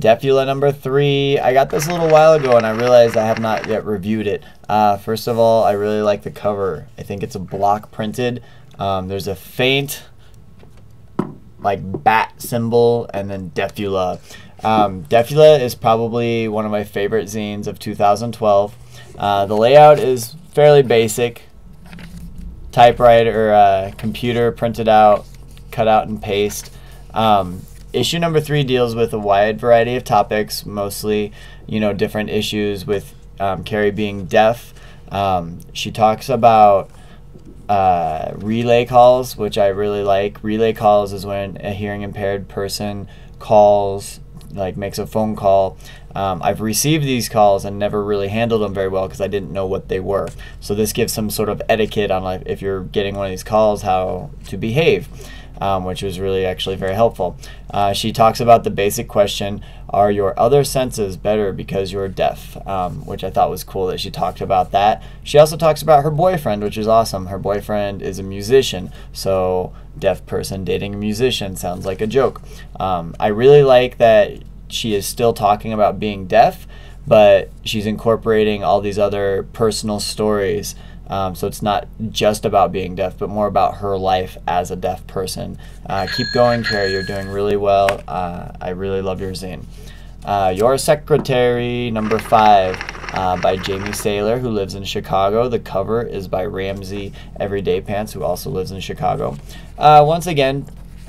Deafula number 3. I got this a little while ago and I realized I have not yet reviewed it. First of all, I really like the cover. I think it's a block printed. There's a faint like bat symbol and then Deafula. Deafula is probably one of my favorite zines of 2012. The layout is fairly basic. Typewriter, computer printed out, cut out and paste. Issue number 3 deals with a wide variety of topics, mostly, you know, different issues with Carrie being deaf. She talks about relay calls, which I really like. Relay calls is when a hearing impaired person calls, like makes a phone call. I've received these calls and never really handled them very well because I didn't know what they were. So this gives some sort of etiquette on, like, if you're getting one of these calls, how to behave. Which was really actually very helpful. She talks about the basic question, are your other senses better because you're deaf? Which I thought was cool that she talked about that. She also talks about her boyfriend, which is awesome. Her boyfriend is a musician, so deaf person dating a musician sounds like a joke. I really like that she is still talking about being deaf, but she's incorporating all these other personal stories. So it's not just about being deaf, but more about her life as a deaf person. Keep going, Carrie. You're doing really well. I really love your zine. Your Secretary, number 5, by Jamie Saylor, who lives in Chicago. The cover is by Ramsey Everyday Pants, who also lives in Chicago. Once again,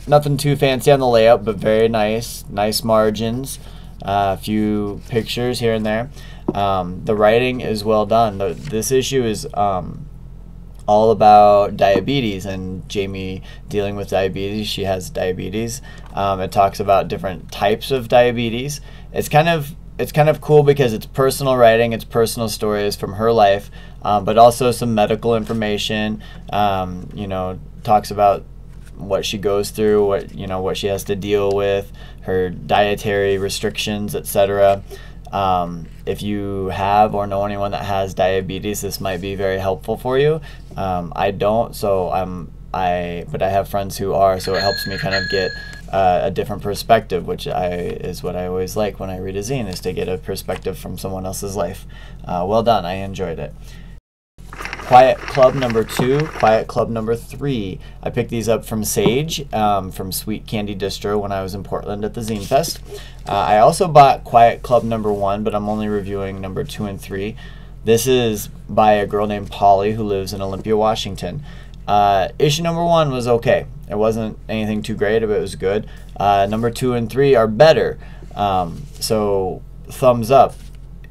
nothing too fancy on the layout, but very nice. Nice margins. A few pictures here and there. The writing is well done. This issue is all about diabetes and Jamie dealing with diabetes. She has diabetes. It talks about different types of diabetes. It's kind of cool because it's personal writing, it's personal stories from her life, but also some medical information. You know, talks about what she goes through, what she has to deal with, her dietary restrictions, etc. If you have or know anyone that has diabetes, this might be very helpful for you. I don't, so but I have friends who are, so it helps me kind of get a different perspective, which is what I always like when I read a zine, is to get a perspective from someone else's life. Well done, I enjoyed it. Quiet Club number 2, Quiet Club number 3. I picked these up from Sage, from Sweet Candy Distro when I was in Portland at the Zine Fest. I also bought Quiet Club number 1, but I'm only reviewing number 2 and 3. This is by a girl named Polly who lives in Olympia, Washington. Issue number 1 was okay. It wasn't anything too great, but it was good. Number 2 and 3 are better. So thumbs up.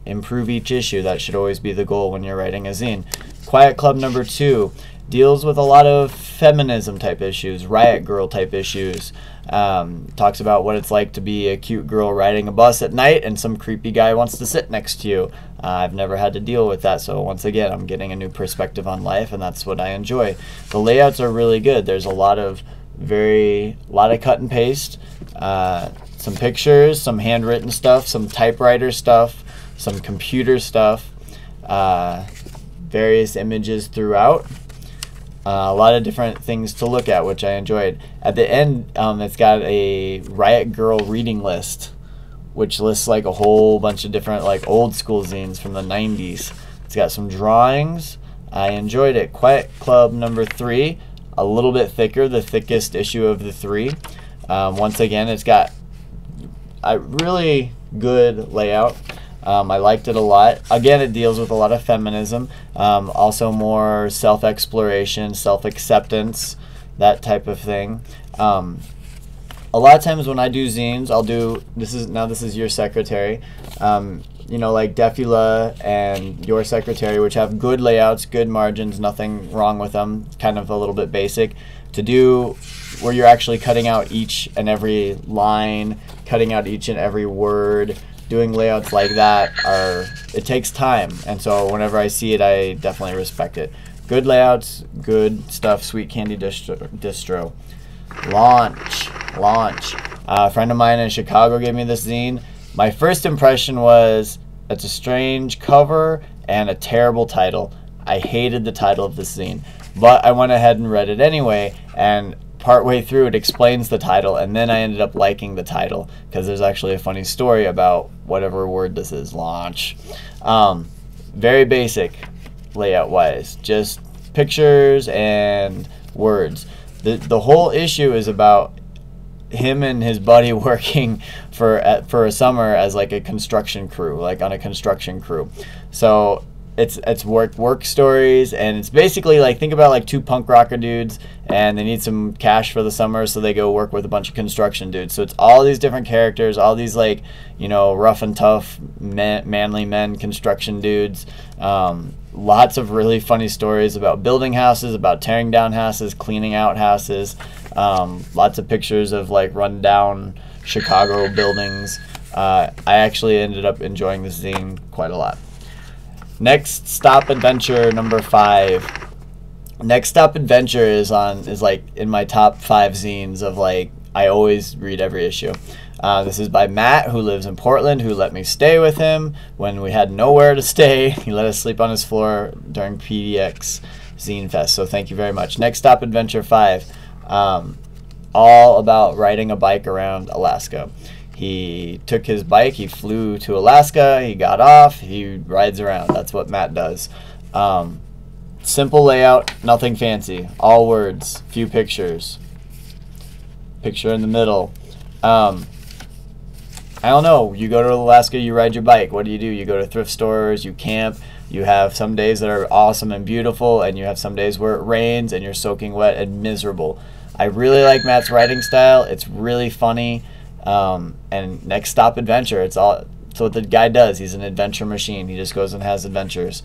Improve each issue. That should always be the goal when you're writing a zine. Quiet Club number 2 deals with a lot of feminism type issues, riot girl type issues. Talks about what it's like to be a cute girl riding a bus at night and some creepy guy wants to sit next to you. I've never had to deal with that, so once again, I'm getting a new perspective on life, and that's what I enjoy. The layouts are really good. There's a lot of cut and paste, some pictures, some handwritten stuff, some typewriter stuff, some computer stuff, various images throughout. A lot of different things to look at, which I enjoyed. At the end, it's got a Riot Girl reading list, which lists like a whole bunch of different like old school zines from the 90s. It's got some drawings. I enjoyed it. Quiet Club number 3, a little bit thicker, the thickest issue of the 3. Once again, it's got a really good layout. I liked it a lot. Again, it deals with a lot of feminism, also more self-exploration, self-acceptance, that type of thing. A lot of times when I do zines, I'll do, this is Your Secretary, you know, like Deafula and Your Secretary, which have good layouts, good margins, nothing wrong with them, kind of a little bit basic. To do where you're actually cutting out each and every line, cutting out each and every word, doing layouts like that, it takes time, and so whenever I see it, I definitely respect it. Good layouts, good stuff. Sweet Candy Distro. Lonch. A friend of mine in Chicago gave me this zine. My first impression was it's a strange cover and a terrible title. I hated the title of this zine, but I went ahead and read it anyway, and partway through it explains the title, and then I ended up liking the title because there's actually a funny story about whatever word this is, launch. Very basic layout wise, just pictures and words. The whole issue is about him and his buddy working for a summer as like a construction crew, like on a construction crew. So it's work stories, and it's basically like, think about like two punk rocker dudes, and they need some cash for the summer, so they go work with a bunch of construction dudes. So it's all these different characters, all these like, you know, rough and tough manly men construction dudes. Lots of really funny stories about building houses, about tearing down houses, cleaning out houses. Lots of pictures of like run down Chicago buildings. I actually ended up enjoying this zine quite a lot. Next Stop Adventure number 5. Next Stop Adventure is like in my top 5 zines of like, I always read every issue. This is by Matt, who lives in Portland, who let me stay with him when we had nowhere to stay. He let us sleep on his floor during PDX Zine Fest, so thank you very much. Next Stop Adventure 5, all about riding a bike around Alaska. He took his bike, he flew to Alaska, he got off, he rides around. That's what Matt does. Simple layout, nothing fancy. All words, few pictures. Picture in the middle. I don't know, you go to Alaska, you ride your bike. What do? You go to thrift stores, you camp. You have some days that are awesome and beautiful, and you have some days where it rains and you're soaking wet and miserable. I really like Matt's writing style. It's really funny. And Next Stop Adventure, it's what the guy does. He's an adventure machine. He just goes and has adventures.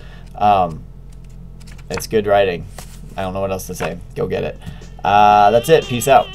It's good writing. I don't know what else to say. Go get it. That's it. Peace out.